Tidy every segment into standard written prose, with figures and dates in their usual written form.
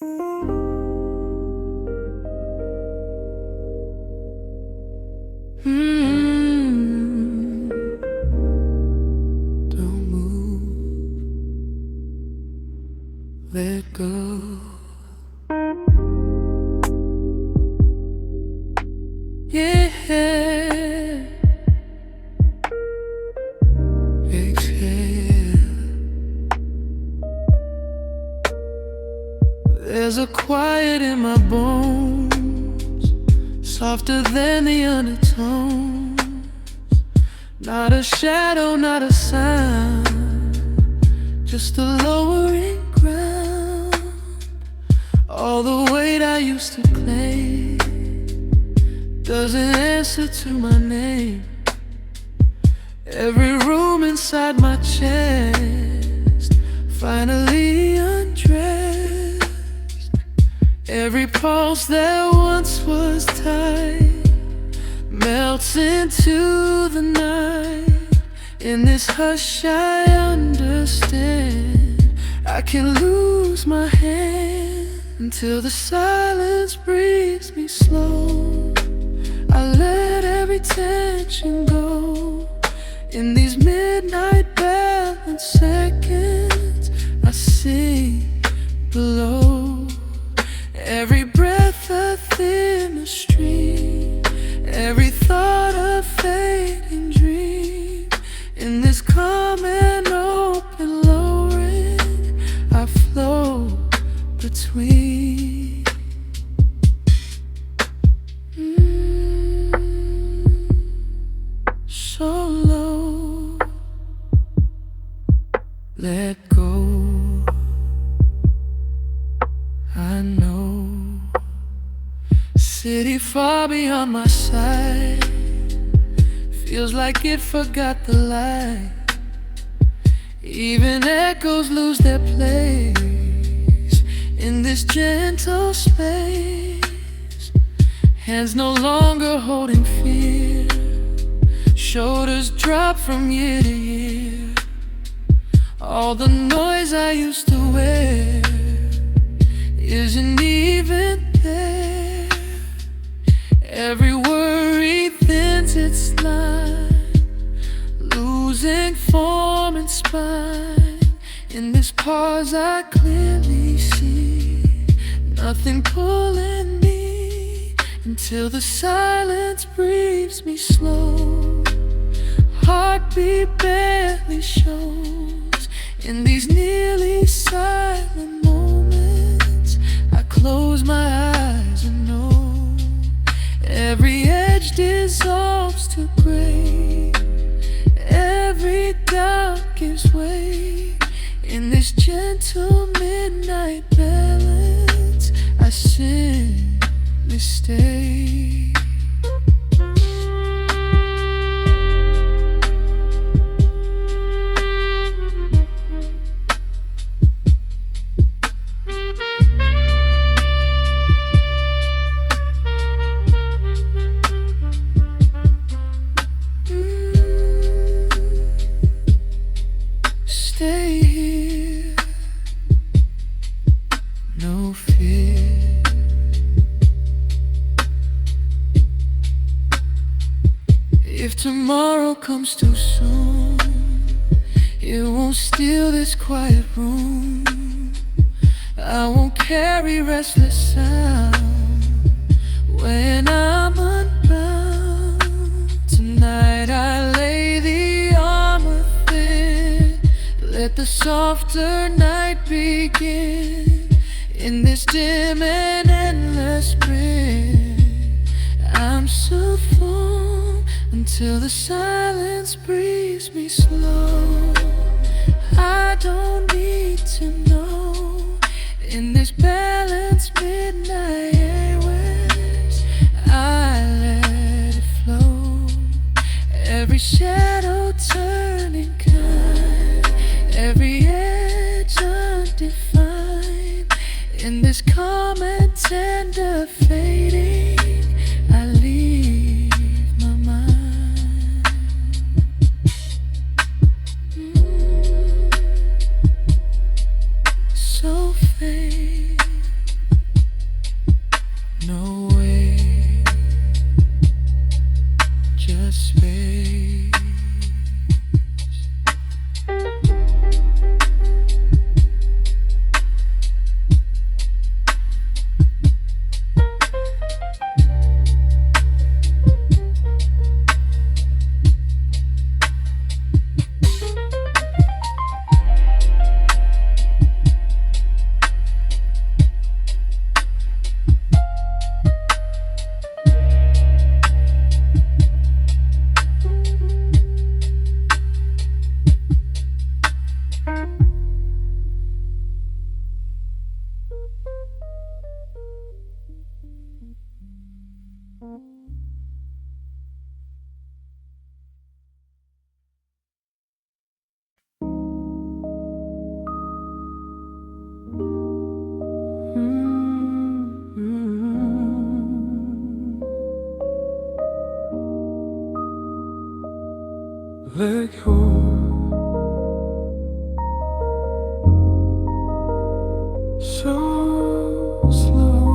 Don't move, let go. Yeah, exhale. There's a quiet in my bones, softer than the undertones. Not a shadow, not a sound, just a lowering ground. All the weight I used to claim doesn't answer to my name. Every room inside my chest finally undressed. Every pulse that once was tight melts into the night. In this hush I understand I can lose my hand until the silence breathes me slow. I let every tension go. In these midnight balance seconds I sink below. Every breath a thinner stream, every thought a fading dream. In this calm and open lowering I flow between. So low, let go. I know, city far beyond my sight feels like it forgot the light. Even echoes lose their place in this gentle space. Hands no longer holding fear, shoulders drop from year to year. All the noise I used to wear isn't even there. Every worry thins its line, losing form and spine. In this pause I clearly see nothing pulling me until the silence breathes me slow. Heartbeat barely shows in these nearly silent moments. I close my eyes and know every edge dissolves to gray. Every doubt gives way. In this gentle midnight balance I simply stay. Stay here, no fear. If tomorrow comes too soon, it won't steal this quiet room. I won't carry restless sound when I'm unbound. Tonight I lay the armor thin, let the softer night begin. In this dim and endless sprint I'm Soulful until the silence breathes me slow. I don't need to know. In this balanced midnight airwaves I let it flow. Every shadow turning kind, every edge undefined. In this calm and tender fading I leave my mind. So fade. Let go. So slow.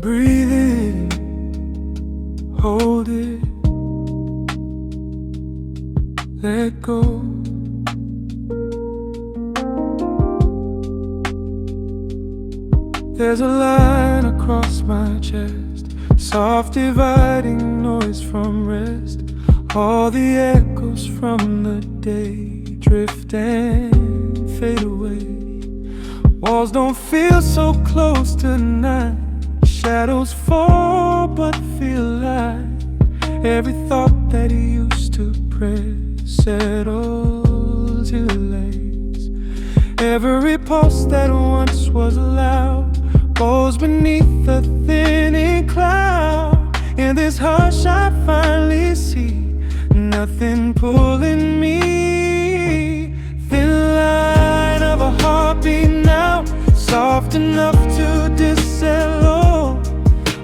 Breathe in, hold it, let go. There's a line across my chest, soft dividing noise from rest. All the echoes from the day drift and fade away. Walls don't feel so close tonight. Shadows fall but feel light. Every thought that used to press settles till it lays. Every pulse that once was loud goes beneath the thinning cloud. In this hush I finally see nothing pulling me. Thin line of a heartbeat now, soft enough to dissolve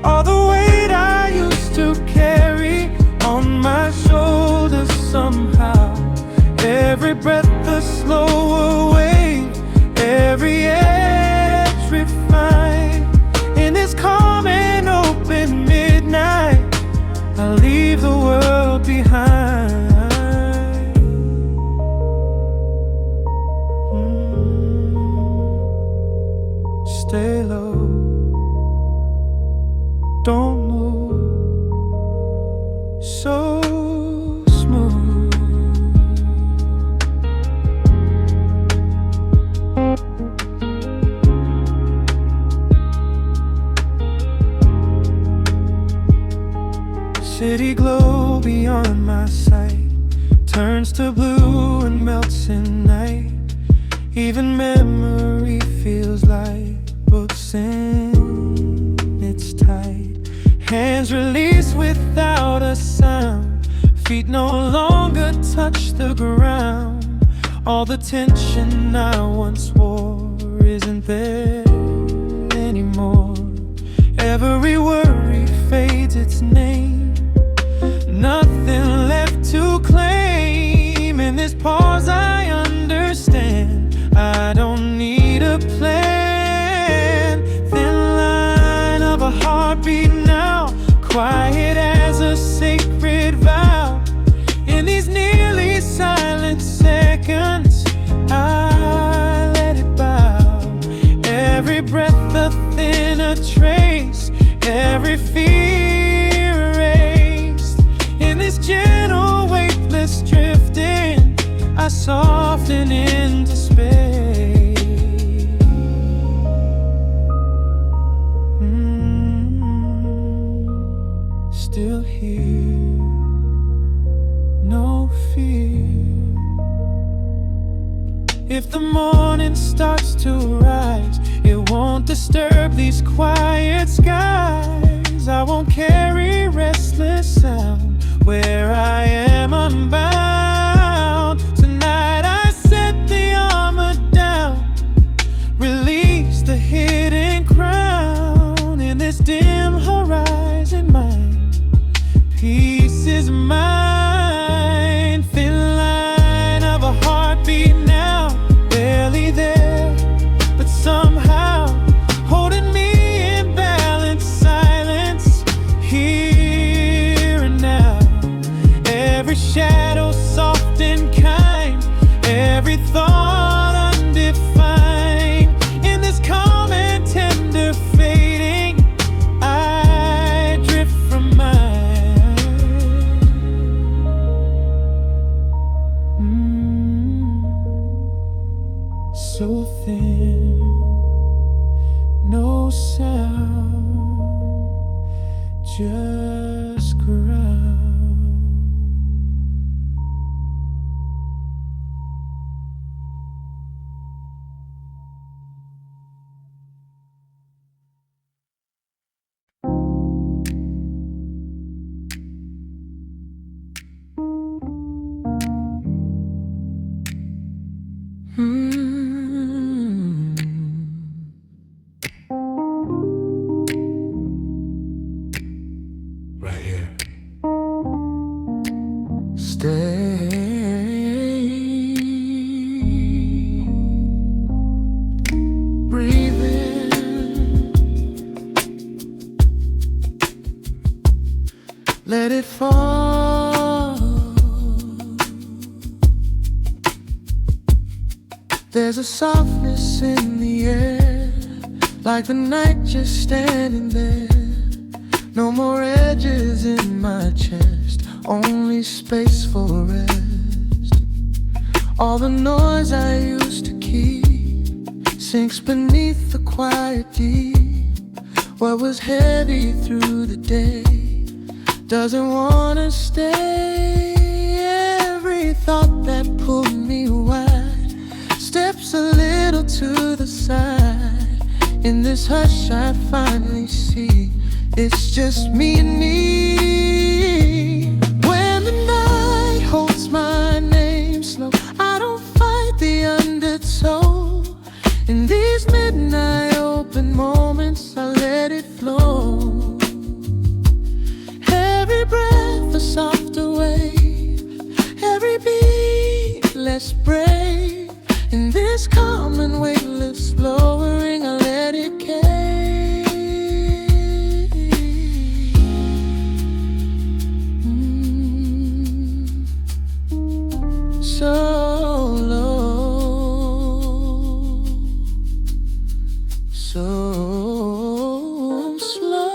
all the weight I used to carry on my shoulders somehow. Every breath a slower wave, every edge refined. In this calm and open midnight, I'll leave the world behind. Stay low, don't move, so smooth. City glow beyond my sight turns to blue and melts in night. Even memory feels like books in its tight. Hands release without a sound, feet no longer touch the ground. All the tension I once wore isn't there anymore. Every worry fades its name, nothing left to claim. In this pause I understand I don't need a plan. Thin line of a heartbeat now, quiet as a sacred vow. In these nearly silent seconds I let it bow. Every breath a thinner trace, every fear erased. In this gentle weightless drifting I soften into space. Still here, no fear. If the morning starts to rise, it won't disturb these quiet skies. I won't carry restless sound where I am unbound. Tonight I set the armor down, release the hidden crown. In this dim horizon mind, peace is mine. Thin line of a heartbeat now, barely there, but somehow holding me in balanced silence, here and now. Every shadow Mm. Right here. Stay. Breathe in. Let it fall. There's a softness in the air, like the night just standing there. No more edges in my chest, only space for rest. All the noise I used to keep sinks beneath the quiet deep. What was heavy through the day doesn't wanna stay. Every thought that pulled me wide steps a little to the side. In this hush I finally see it's just me and me. When the night holds my name slow, I don't fight the undertow. In these midnight open moments, I let it flow. Every breath a softer wave, every beat less brave. In this calm and weightless lowering, I let it carry. So low, so slow.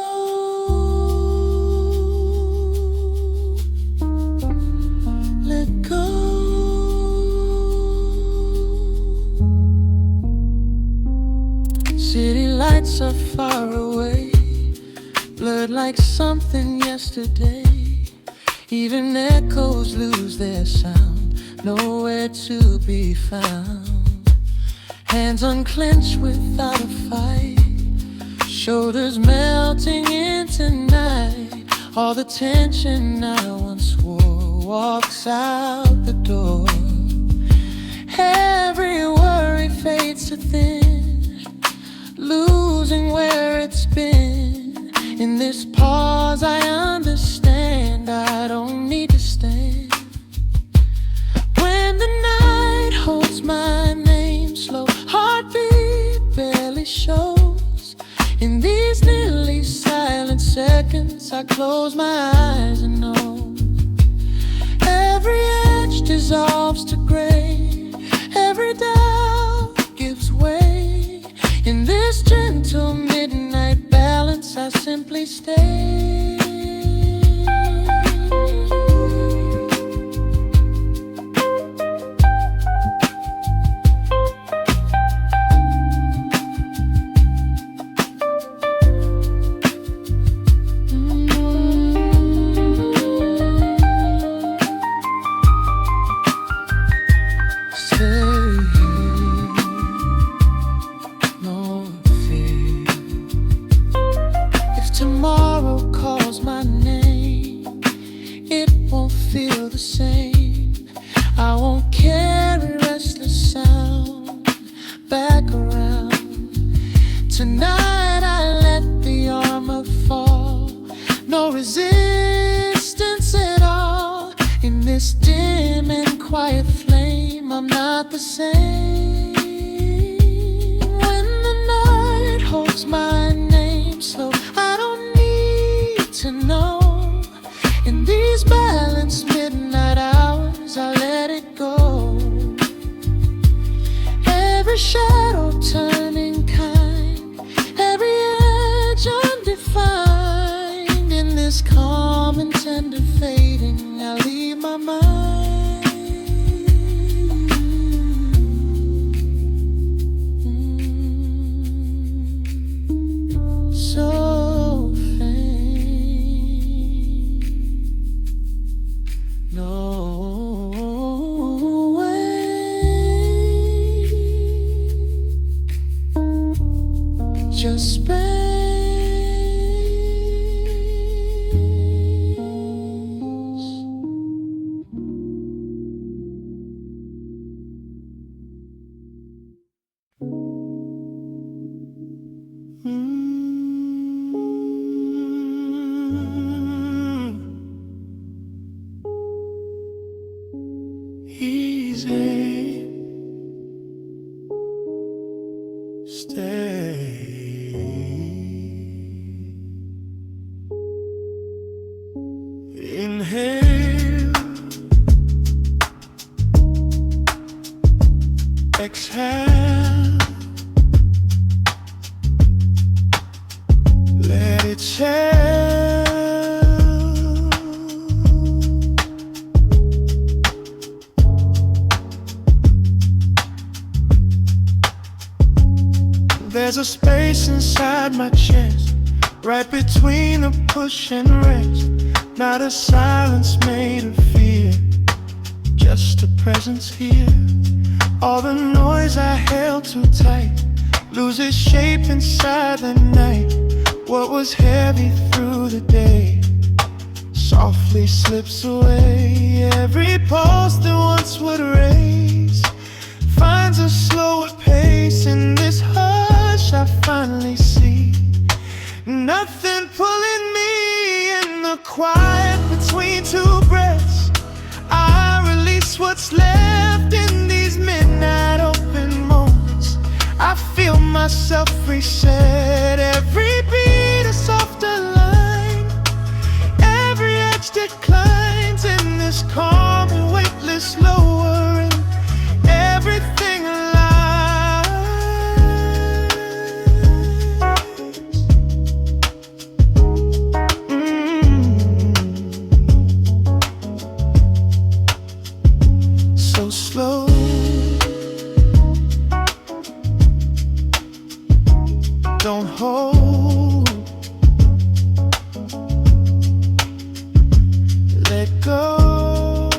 Let go. City lights are far away, blurred like something yesterday. Even echoes lose their sound, nowhere to be found. Hands unclenched without a fight, shoulders melting into night. All the tension I once wore walks out the door. Every worry fades to thin, losing where it's been. In this pause I understand I don't need to stand. When the night holds my name slow, heartbeat barely shows. In these nearly silent seconds I close my eyes and know. Every edge dissolves to gray, every doubt gives way. In this gentle midnight balance I simply stay. Tomorrow calls my name, it won't feel the same. I won't carry restless sound back around. Tonight I let the armor fall, no resistance at all. In this dim and quiet flame I'm not the same. When the night holds my name slow, to know. In these balanced midnight hours I let it go. Every shadow turning kind, every edge undefined. In this calm and tender fading I leave my mind. easy. Stay. Inhale. Exhale. Let it chill. There's a space inside my chest, right between the push and rest. Not a silence made of fear, just a presence here. All the noise I held too tight loses shape inside the night. What was heavy through the day softly slips away. Every pulse that once would race finds a slower pace. In this hush I finally see nothing pulling me. In the quiet between two breaths, I release what's left. In these midnight open moments, I feel myself reset. Every beat a softer line, every edge declines. In this calm and weightless lowering, everything aligns. So slow, don't hold, let go.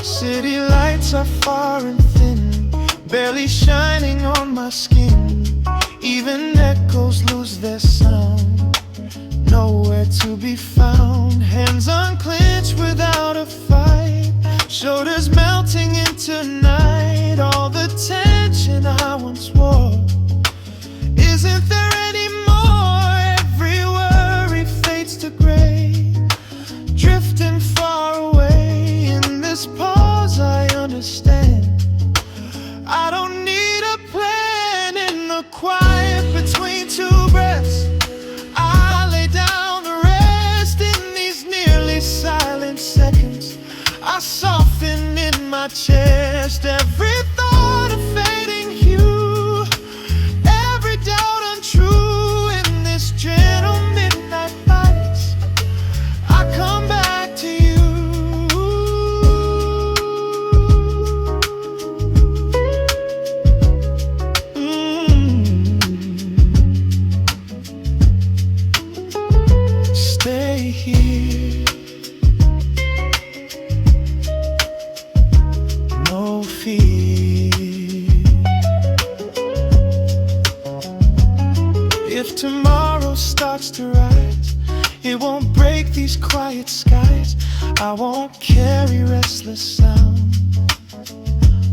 City lights are far and thin, barely shining on my skin. Even echoes lose their sound, nowhere to be found. Hands unclenched without a fight, shoulders melting into night. All the tension I once wore isn't there anymore. Every worry fades to gray, drifting far away. In this pause I understand, I don't need a plan. In the quiet between two breaths, I lay down the rest. In these nearly silent seconds, I soften in my chest. Every thought a fading hue, every doubt untrue. In this gentle midnight lights, I come back to you. Stay here, no fear. If tomorrow starts to rise, it won't break these quiet skies. I won't carry restless sound.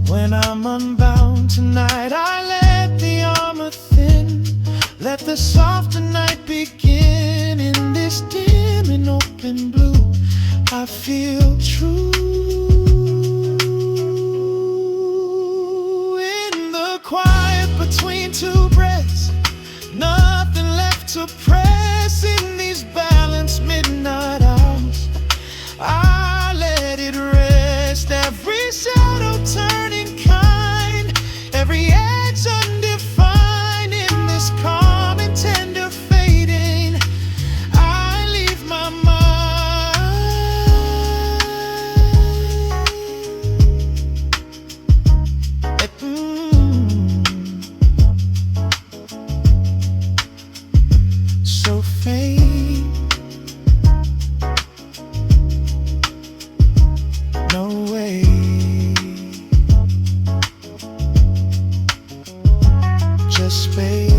When I'm unbound tonight, I let the armor thin, let the softer night begin. In this dim and open blue, I feel true. In the quiet between two breaths, nothing left to press. In these balanced midnight hours, I let it rest. Every shadow turning kind, every edge undefined. In this calm and tender fading, I leave my mind. So faint, no way. Just space.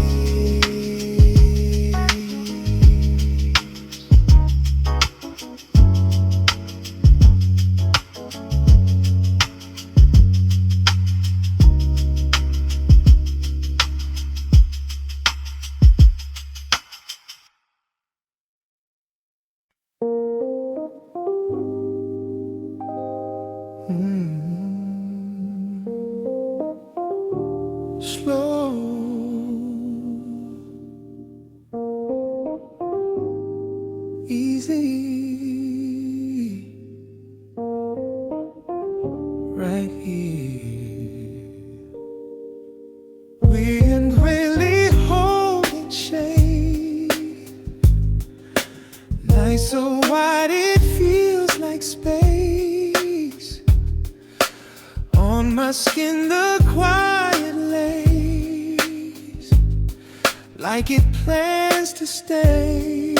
like it plans to stay.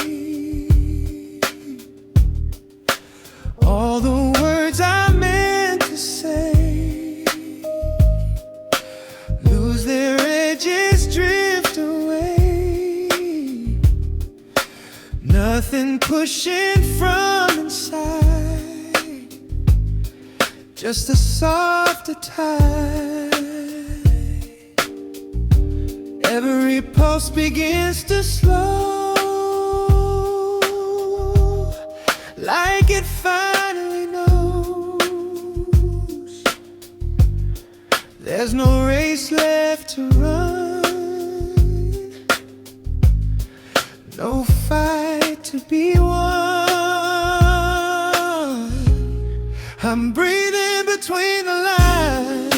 All the words I meant to say lose their edges, drift away. Nothing pushing from inside, just a softer tide. Every pulse begins to slow, like it finally knows there's no race left to run, no fight to be won. I'm breathing between the lines,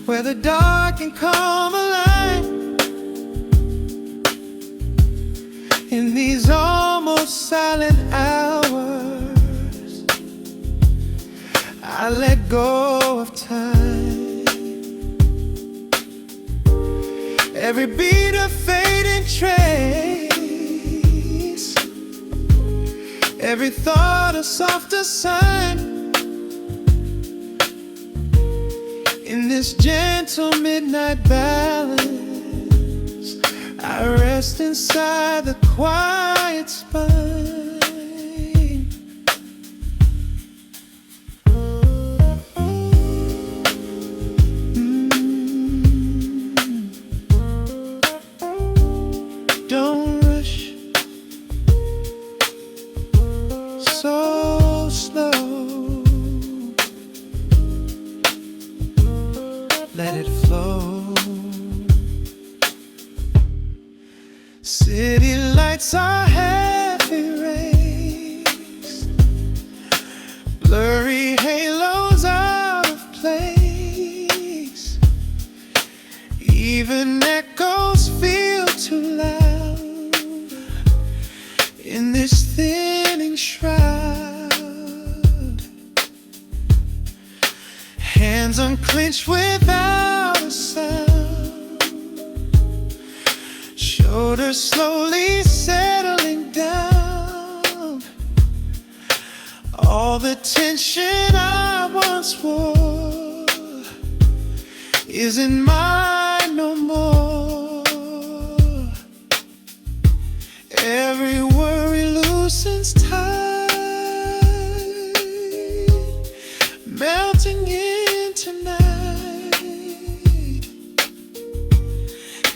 where the dark can come alive. In these almost silent hours, I let go of time. Every beat a fading trace, every thought a softer sign. In this gentle midnight balance, I rest inside the quiet spine. Don't rush, so slow. Let it flow. City lights are half erased, blurry halos out of place. Even echoes feel too loud in this thinning shroud. Hands unclenched without a sound, shoulders slowly settling down. All the tension I once wore isn't mine no more. Every worry loosens tight, melting into night.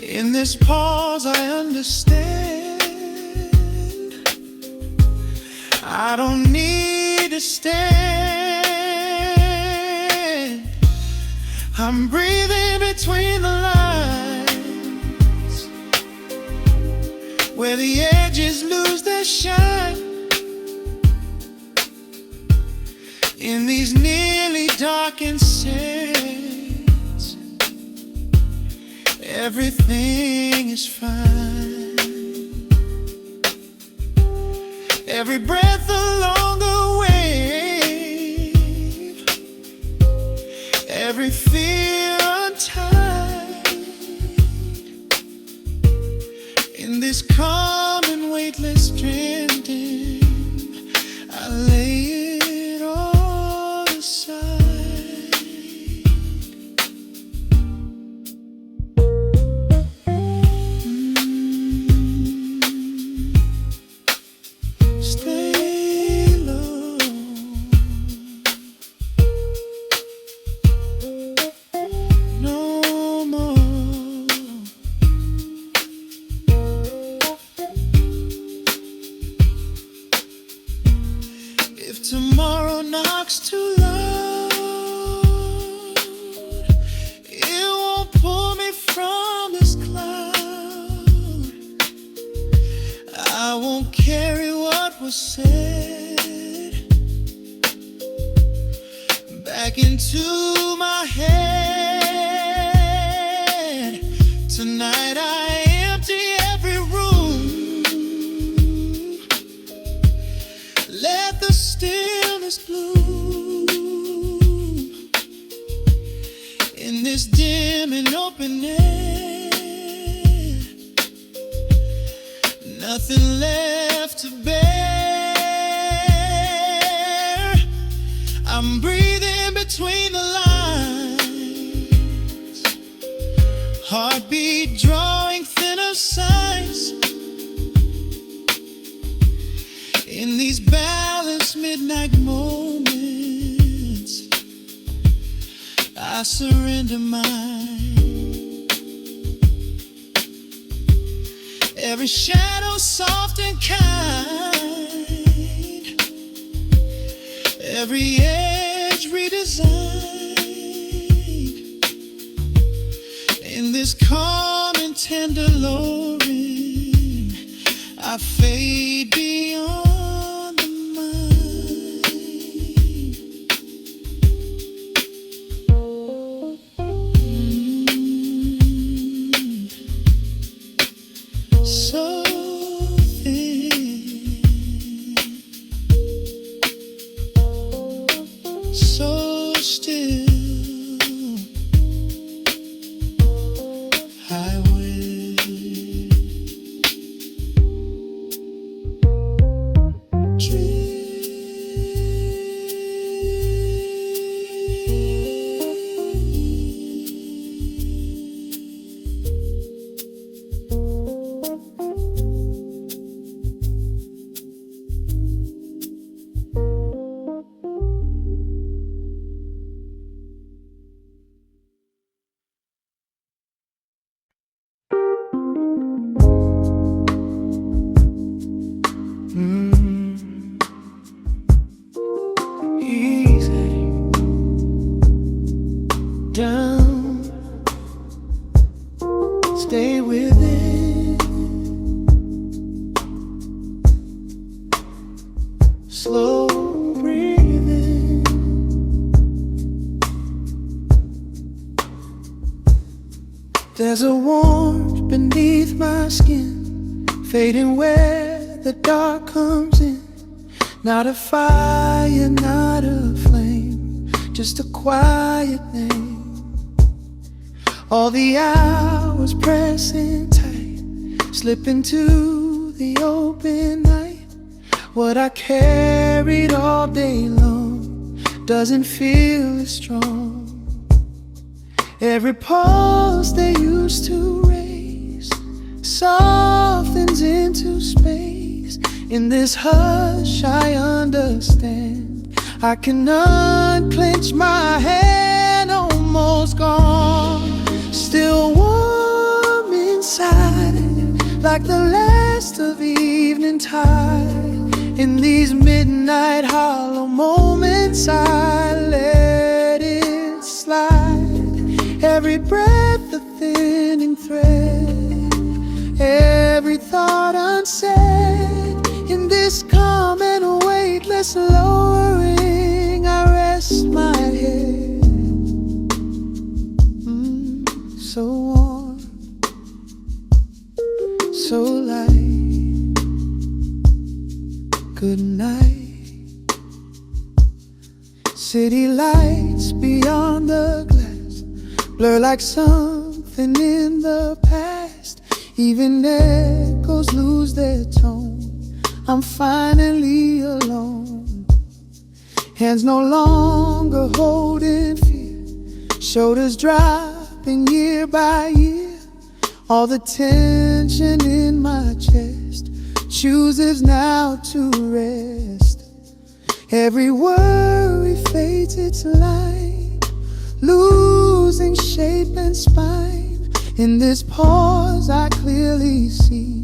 In this pause I understand, I don't need to stand. I'm breathing between the lines, where the edges lose their shine. In these nearly darkened sands, everything is fine. Every breath a longer wave, every fear untied. In this calm and weightless drifting, I lay it all aside. Stay low, no more. If tomorrow knocks too loud, it won't pull me from this cloud. I won't carry what was said back into my head. Tonight I empty every room, let the stillness bloom. In this dim and open air, nothing left to bear. I'm breathing between the lines, heartbeat drawing thinner sighs. In these balanced midnight moments, I surrender mine. Every shadow soft and kind, every edge redesigned. In this calm and tender lowering, I fade beyond the mind. So thin, so still, I will dream. Easy down, stay with it. Slow breathing. There's a warmth beneath my skin, fading where the dark comes in. Not a fire, not a flame, just a quiet name. All the hours pressing tight, slip into the open night. What I carried all day long doesn't feel as strong. Every pulse they used to raise softens into space. In this hush I understand, I can unclench my hand, almost gone, still warm inside, like the last of evening tide. In these midnight hollow moments I let it slide. Every breath a thinning thread, every thought unsaid. In this calm and weightless lowering, I rest my head. So warm, so light. Good night. City lights beyond the glass blur like something in the past. Even echoes lose their tone. I'm finally alone. Hands no longer holding fear, shoulders dropping year by year. All the tension in my chest chooses now to rest. Every worry fades its light, losing shape and spine. In this pause I clearly see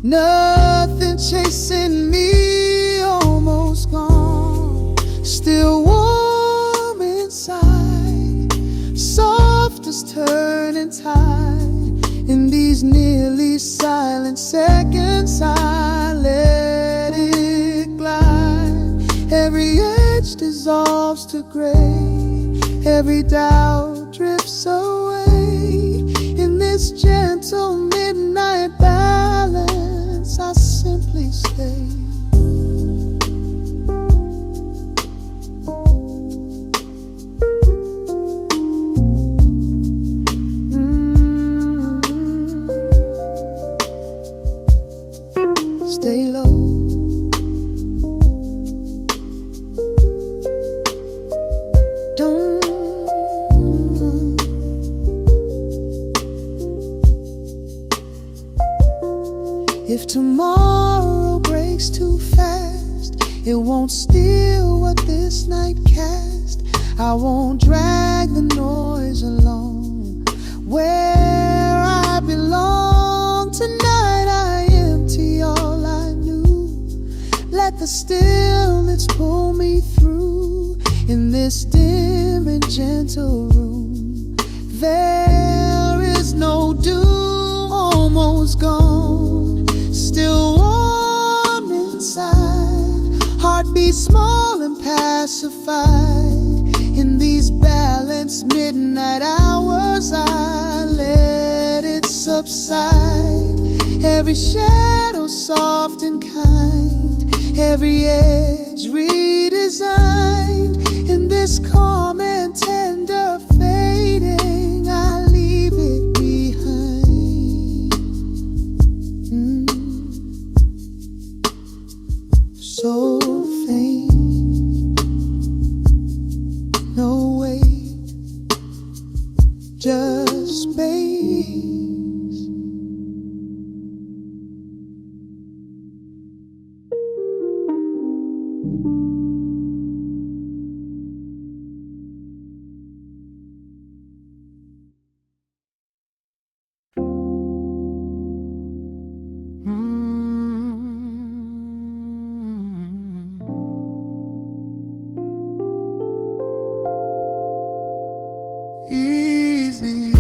nothing chasing me, almost gone, still warm inside, soft as turning tide. In these nearly silent seconds I let it glide. Every edge dissolves to gray, every doubt drifts away. In this gentle midnight balance I simply stay. If tomorrow breaks too fast, it won't steal what this night cast. I won't drag the noise along where I belong. Tonight I empty all I knew. Let the stillness pull me through. In this dim and gentle room, there is no doom. Almost gone, still warm inside. Heartbeat small and pacified. In these balanced midnight hours, I let it subside. Every shadow soft and kind, every edge redesigned. In this calm and tender fading, I leave it behind. So faint, no weight, just space. Easy.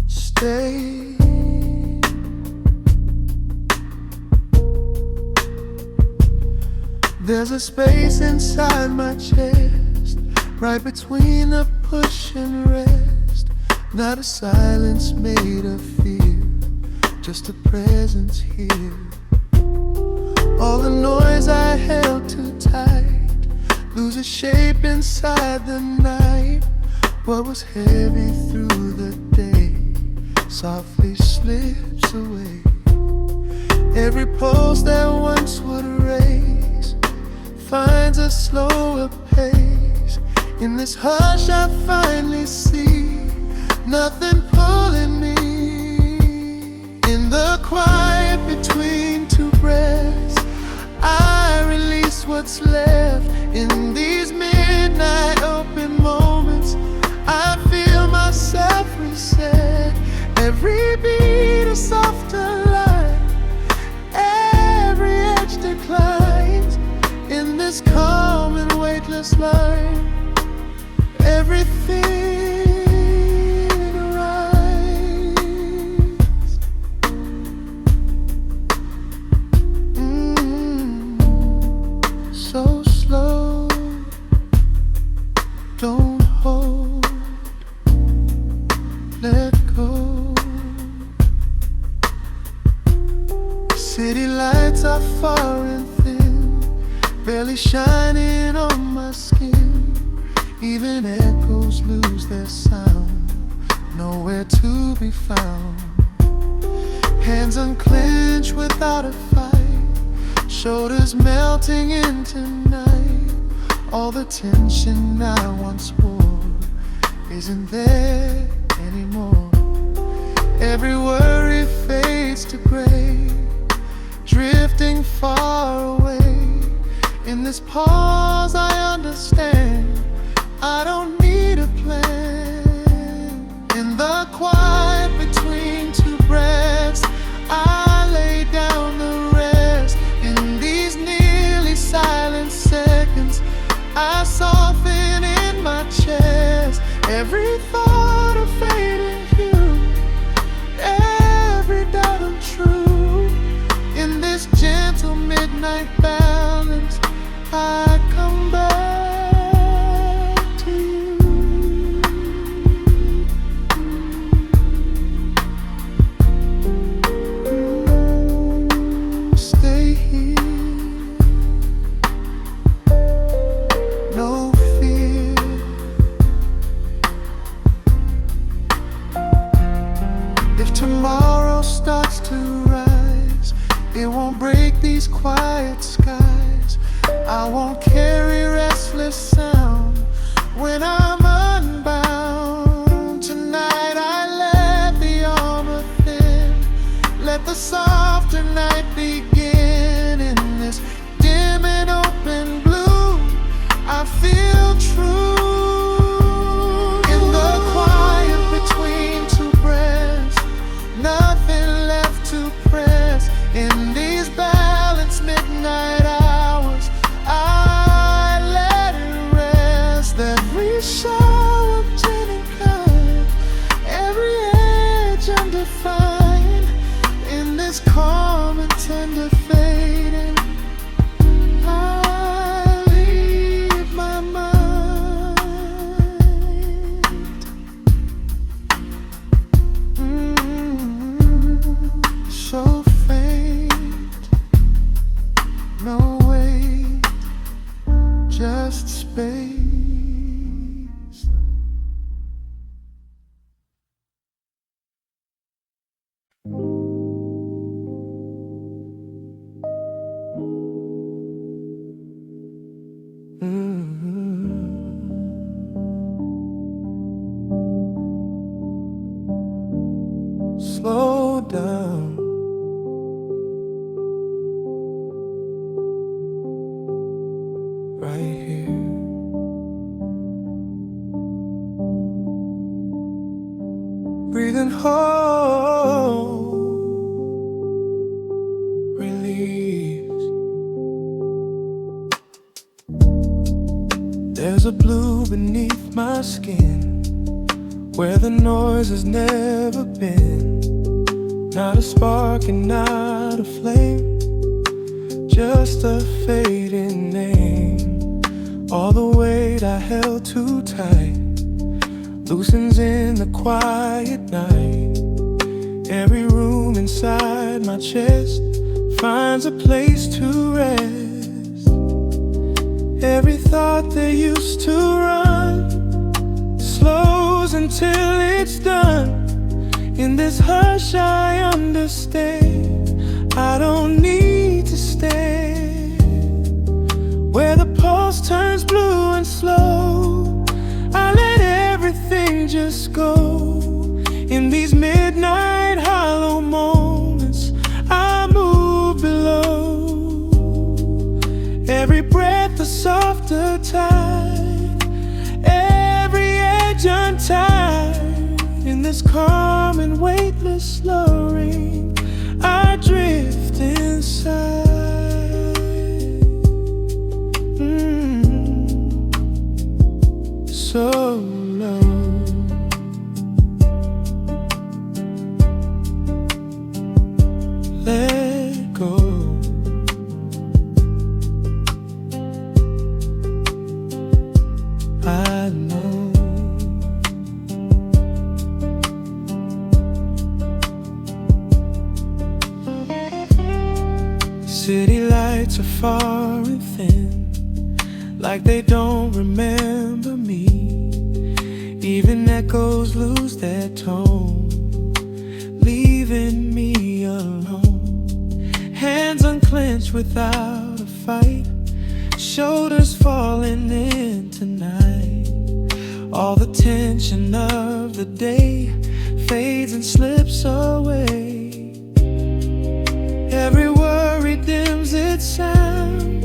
Stay. There's a space inside my chest, right between the push and rest. Not a silence made of fear, just a presence here. All the noise I held too tight loses shape inside the night. What was heavy through the day softly slips away. Every pulse that once would race finds a slower pace. In this hush I finally see nothing pulling me. In the quiet between two breaths, I release what's left. In these midnight open moments, I feel myself reset. Every beat a softer line, every edge declines. In this calm and weightless line, everything arrives. So slow, don't hold, let go. City lights are far and thin, barely shining on my skin. Even echoes lose their sound, nowhere to be found. Hands unclenched without a fight, shoulders melting into night. All the tension I once wore isn't there anymore. Every worry fades to gray, drifting far away. In this pause I understand, I don't need a plan. In the quiet between two breaths, I lay down the rest. In these nearly silent seconds, I soften in my chest. Every thought a fading hue, every doubt untrue. In this gentle midnight balance, I come back. show of turning color, every edge undefined, in this calm and tender fading, I leave my mind. So faint, no weight, just space. Slow down. Right here. Breathing whole, release. There's a blue beneath my skin, where the noise has never been. Not a spark and not a flame, just a fading name. All the weight I held too tight loosens in the quiet night. Every room inside my chest finds a place to rest. Every thought that used to run slows until it's done. In this hush I understand I don't need to stay. Where the pulse turns blue and slow, I let everything just go. In these midnight hollow moments, I move below. Every breath a softer tide, every edge untied. In this calm and weightless slowing, I drift inside. So low. Let go. I know. City lights are far and thin, like they don't remember me. Even echoes lose their tone, leaving me alone. Hands unclenched without a fight, shoulders falling in tonight. All the tension of the day fades and slips away. Every worry dims its sound,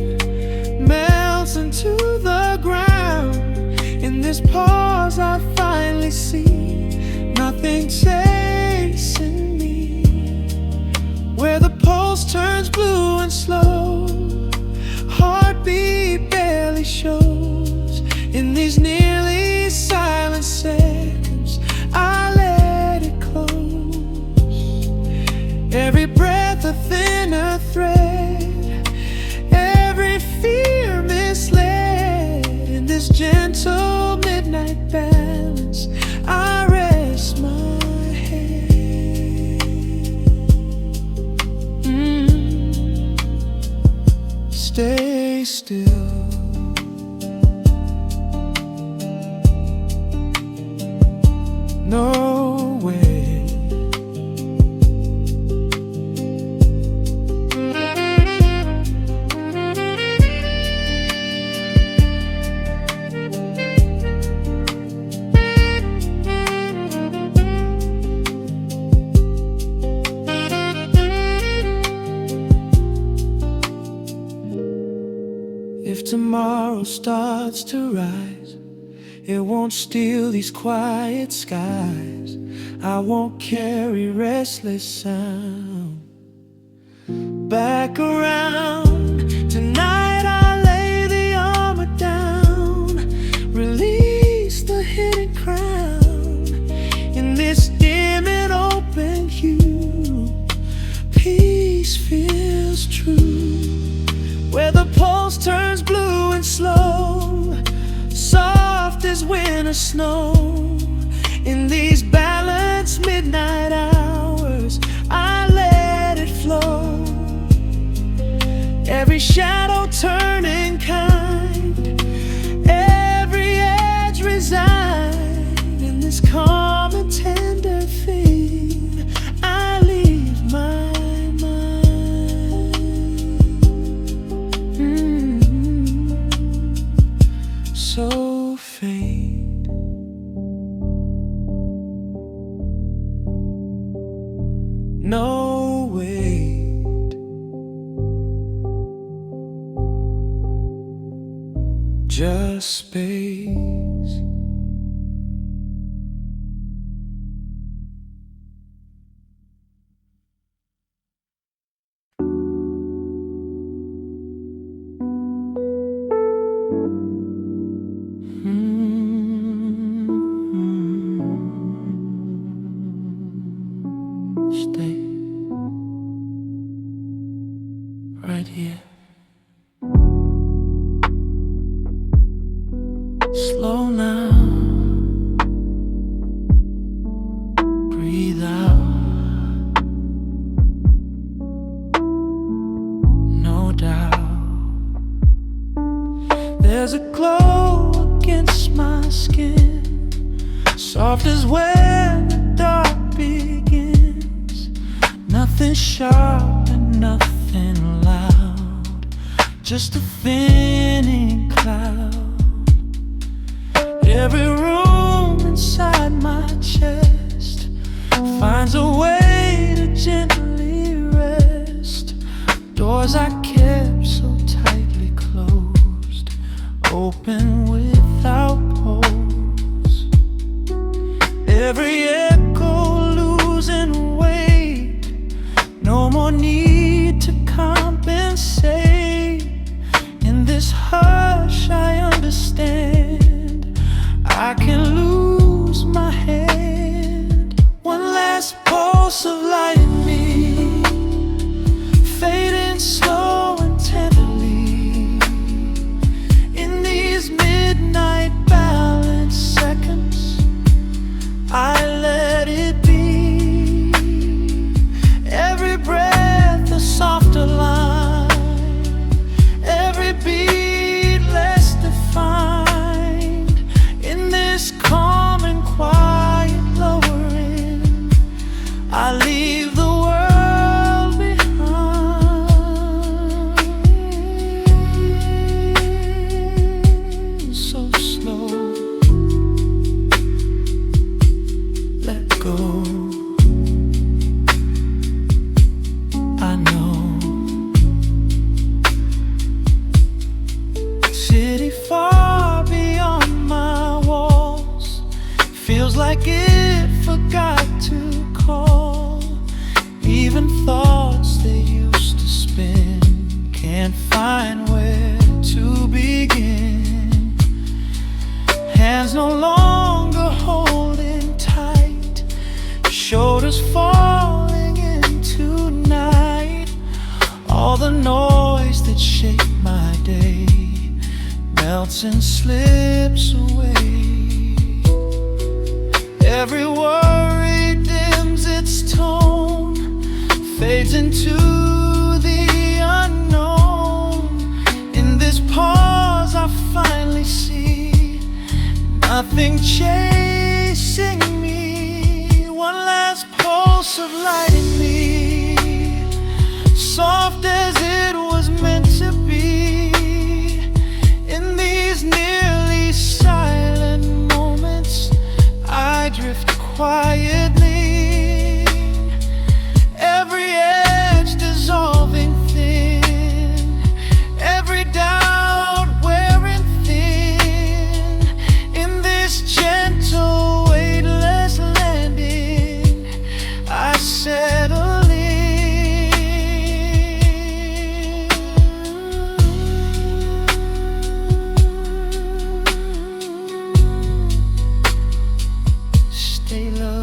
melts into the ground. In this pause I finally see nothing chasing me. Where the pulse turns blue and slow, heartbeat barely shows. In these nearly silent seconds, I let it close. Every breath a thinner thread, every fear misled. In this gentle midnight balance, I rest my head. Stay still. No way. If tomorrow starts to rise, it won't steal these quiet skies. I won't carry restless sound back around. Tonight I lay the armor down, release snow. In these balanced midnight hours, I let it flow. Every shadow turning kind, every edge resigned. In this calm and tender theme, I leave my mind. So faint, no wait, just space. Stay right here. Slow now, breathe out. No doubt, there's a glow against my skin, soft as when the dark begins. Nothing sharp and nothing loud, just a thinning cloud. Every room inside my chest finds a way to gently rest. Doors I kept so tightly closed, open without pause. Every echo losing weight, no more need to compensate. In this hush I understand, I can lose my hand. One last pulse of light in me, fading slow and tenderly. In these midnight balance seconds, I let it be. Every breath a softer line, every beat less defined. In this calm and quiet lowering, I leave the world behind. So slow, let go. I know, city far beyond my walls, feels like it forgot to call. Even thoughts they used to spin can't find where to begin. Hands no longer holding tight, shoulders falling into night. All the noise that shaped my day melts and slips away. Every worry dims its tone, fades into the unknown. In this pause I finally see nothing chasing me. One last pulse of light in me, soft as it was meant to be. In these nearly silent moments, I drift quietly. Every edge dissolving thin, every doubt wearing thin. In this gentle, weightless landing, I settle in. Stay low.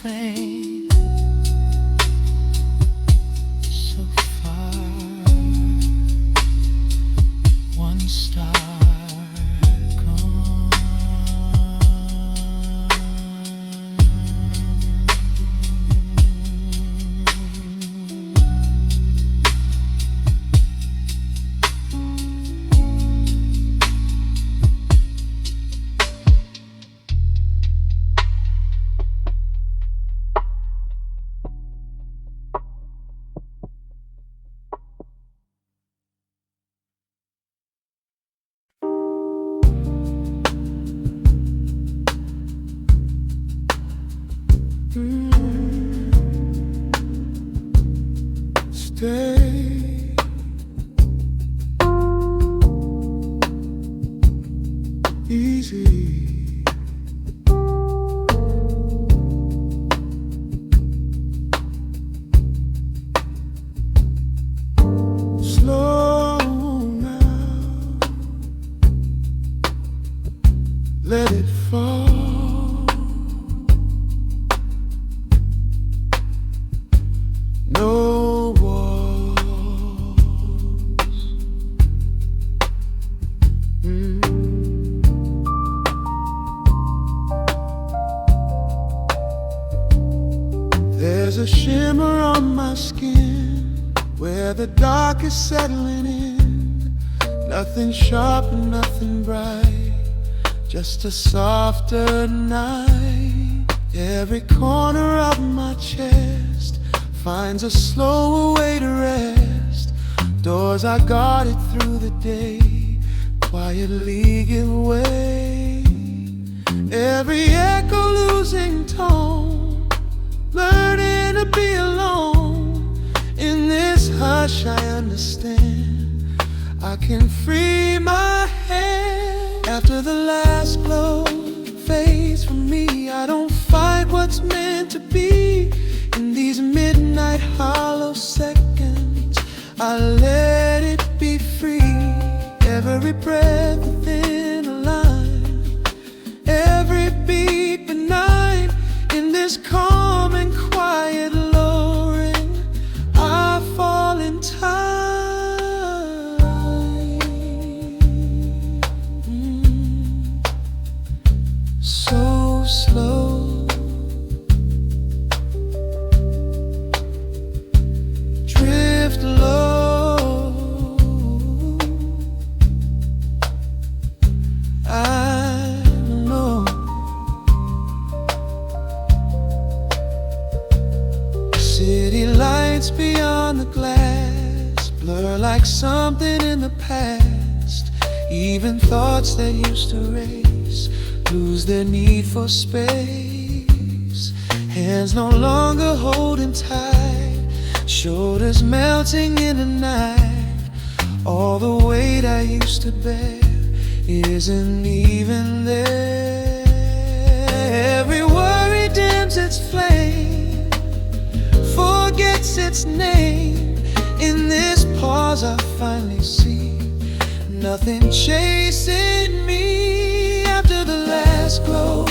refrain. So far, one star gone. Stay. Easy. Slow now. Let it fall. No walls. There's a shimmer on my skin where the dark is settling in. Nothing sharp and nothing bright, just a softer night. Every corner of my chest finds a slower way to rest. Doors I guarded through the day quietly give way. Every echo losing tone, learning to be alone. In this hush I understand I can free my hand. After the last glow fades from me, I don't fight what's meant to be. In these midnight hollow seconds, I let it be free. Every breath within a line, every beat benign. In this calm and quiet lowering, I fall in time. So slow, drift low. I know city lights beyond the glass blur like something in the past. Even thoughts that used to race lose their need for space. Hands no longer holding tight, shoulders melting in the night. All the weight I used to bear isn't even there. Every worry dims its flame, forgets its name. In this pause I finally see nothing chasing me. After the last glow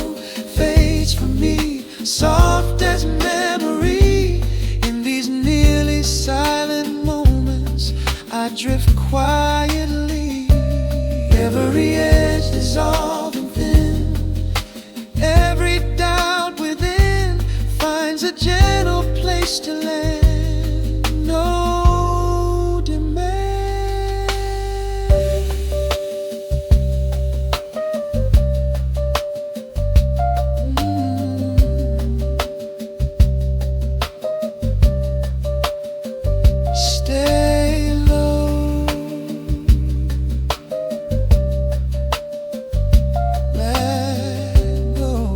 fades from me, soft as memory. In these nearly silent moments, I drift quietly. Every edge dissolving thin, every doubt within finds a gentle place to land. No demand. Stay low. Let go.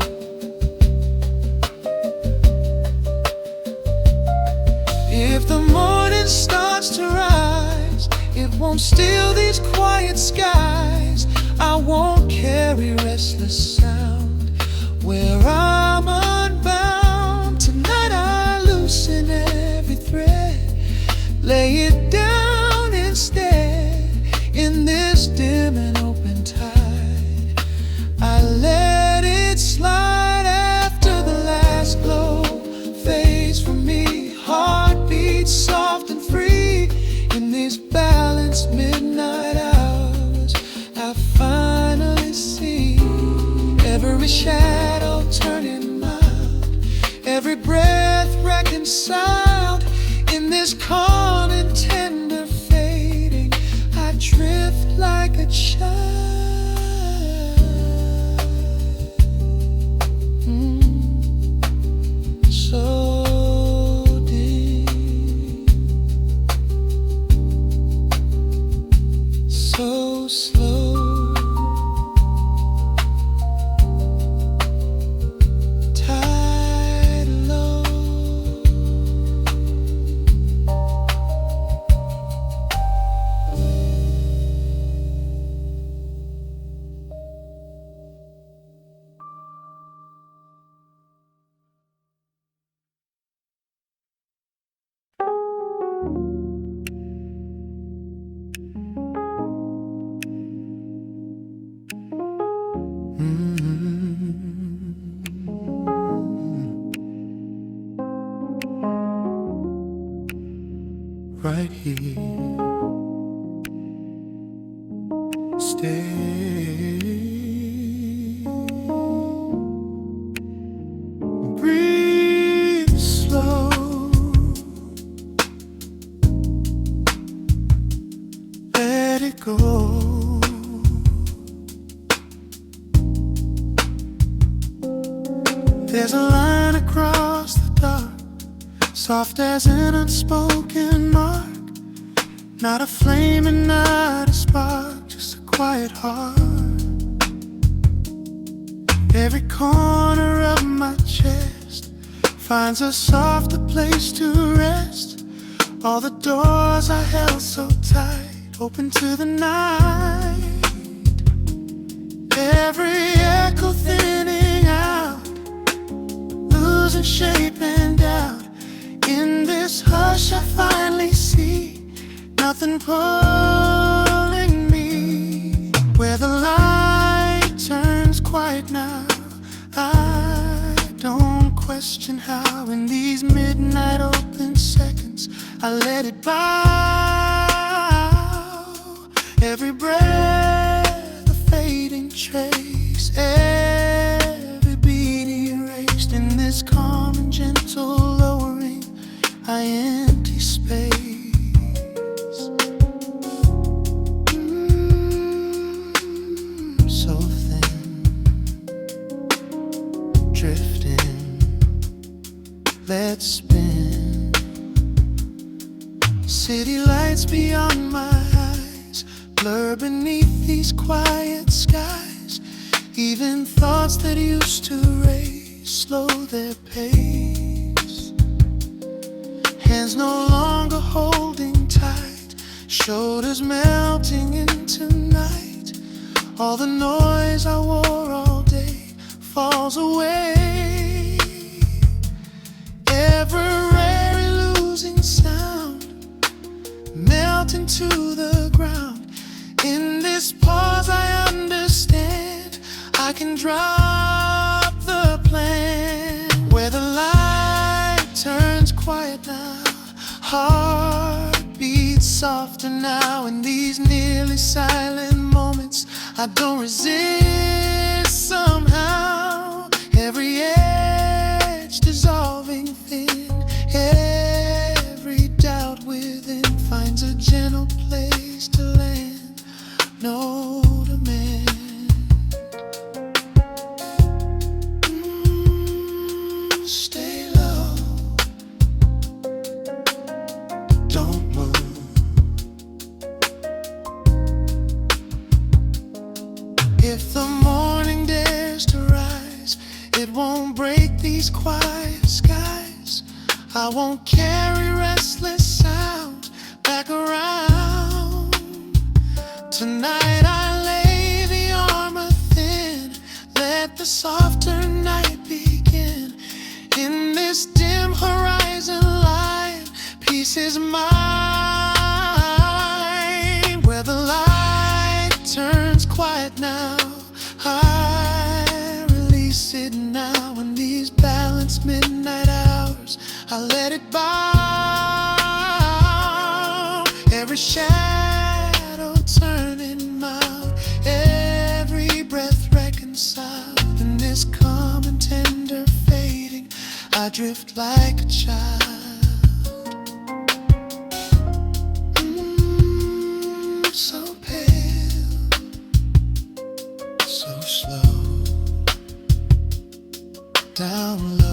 If the morning starts to rise, it won't steal these quiet skies. I won't carry restless sound where I'm unbound. Tonight I loosen every thread, lay it down instead. In this dim and open tide, I let it slide. After the last glow every shadow turning mild, every breath reconciled. In this calm and tender fading, I drift like a child. So deep, so slow, tied low. Right here, stay, breathe slow, let it go. There's a line across the dark, soft as an unspoken mark. Not a flame and not a spark, just a quiet heart. Every corner of my chest finds a softer place to rest. All the doors I held so tight open to the night. Every echo thinning out, losing shape and doubt. In this hush I finally see nothing pulling me. Where the light turns quiet now, I don't question how. In these midnight open seconds, I let it bow. Every breath a fading trace, every beat erased. In this calm and gentle lowering, I empty space. So thin, drifting, let's spin. City lights beyond my eyes blur beneath these quiet skies. Even thoughts that used to race slow their pace. Hands no longer holding tight, shoulders melting into night. All the noise I wore all day falls away. Ever rare losing sound melt into the ground. In this pause I understand I can drop the plan. Where the light turns quiet now, heart beats softer now. In these nearly silent moments, I don't resist somehow. Every edge dissolving thin, every doubt within finds a gentle place to land. No demand. Stay low, don't move. If the morning dares to rise, it won't break these quiet skies. I won't carry restless sound back around. Tonight I lay the armor thin, let the softer night begin. In this dim horizon line, peace is mine. Where the light turns quiet now, I release it now. In these balanced midnight hours, I let it bow. Every shadow turning mild, every breath reconciled. In this is calm and tender fading. I drift like a child. So pale, so slow, down low.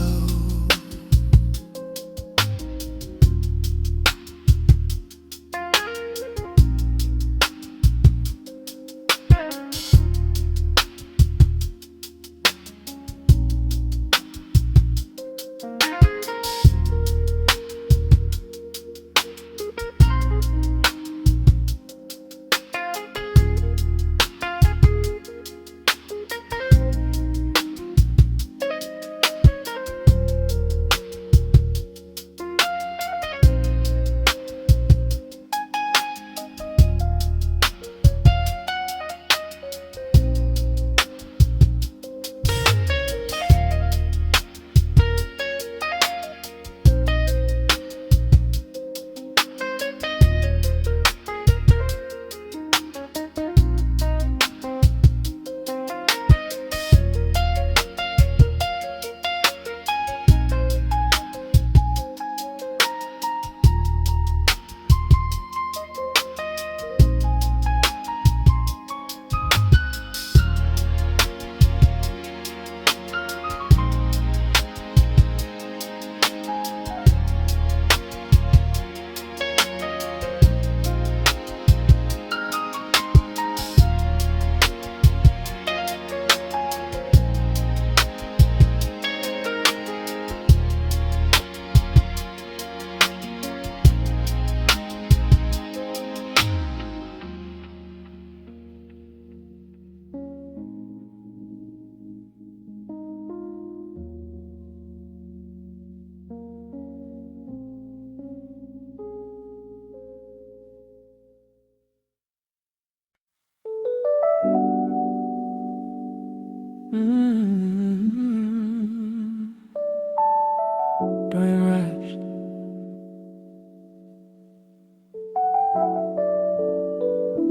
Don't rush.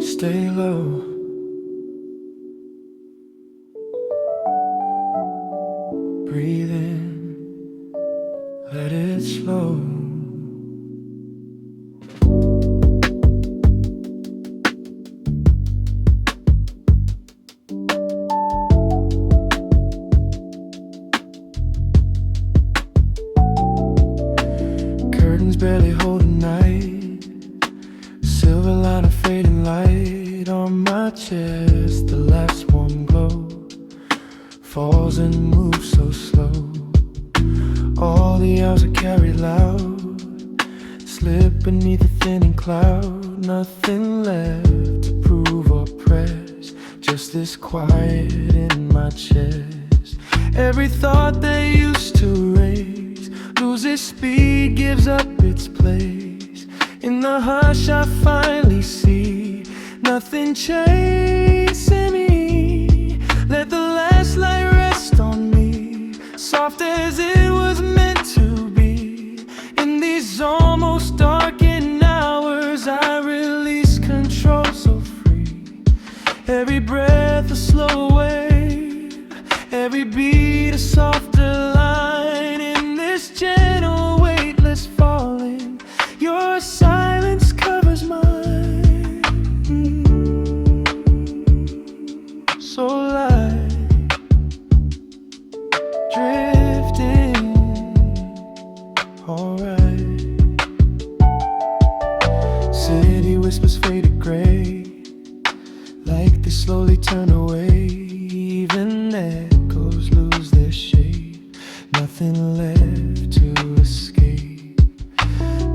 Stay low. Breathe in. Let it slow. Barely hold a night. Silver line of fading light on my chest. The last warm glow falls and moves so slow. All the hours I carry loud slip beneath a thinning cloud. Nothing left to prove or press, just this quiet in my chest. Every thought that used to race loses speed, gives up its place. In the hush I finally see nothing chasing me. Let the last light rest on me, soft as it was meant to be. In these almost darkened hours I release control so free. Every breath a slow wave, every beat a softer line. In this gentle weightless falling, your silence covers mine. So light, drifting, alright. City whispers faded gray, like they slowly turn away. Even echoes lose their shape, nothing left to escape.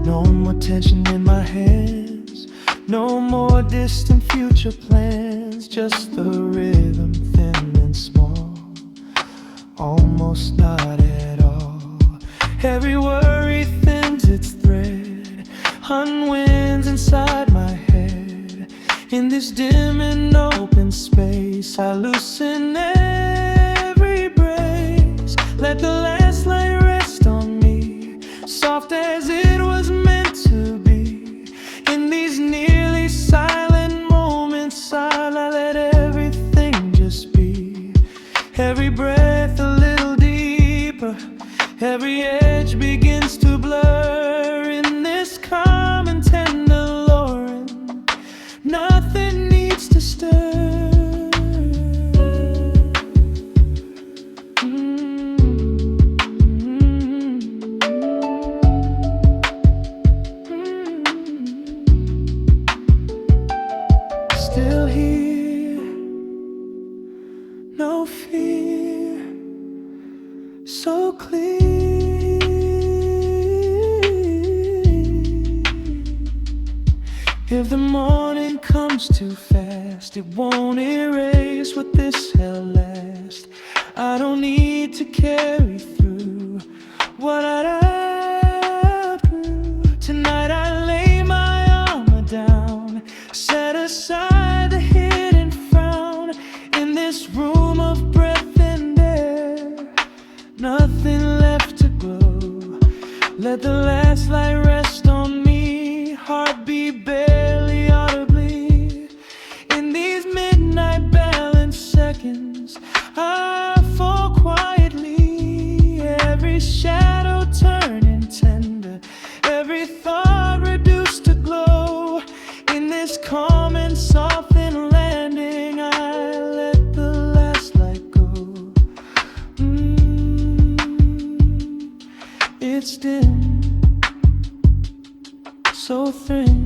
No more tension in my hands, no more distant future plans. Just the rhythm, thin and small, almost not at all. Every worry thins its thread, unwinds inside my head. In this dim and open space I loosen every brace. Let the last light rest on me, soft as it was meant to be. In these nearly silent moments I let everything just be. Every breath a little deeper, every edge begins to blur in this calm and tender Lauren. Nothing needs to stir. Still here, no fear, so clear. If the morning comes too fast, it won't erase what this held last. I don't need to carry through what I'd outgrew. Tonight I lay my armor down, set aside the hidden frown. In this room of breath and air, nothing left to glow. Let the last light rest on me, heartbeat barely audibly. In these midnight balance seconds, I fall quietly. Every shadow turning tender, every thought reduced to glow. In this calm and softened landing, I let the last light go. It's dim, so thin.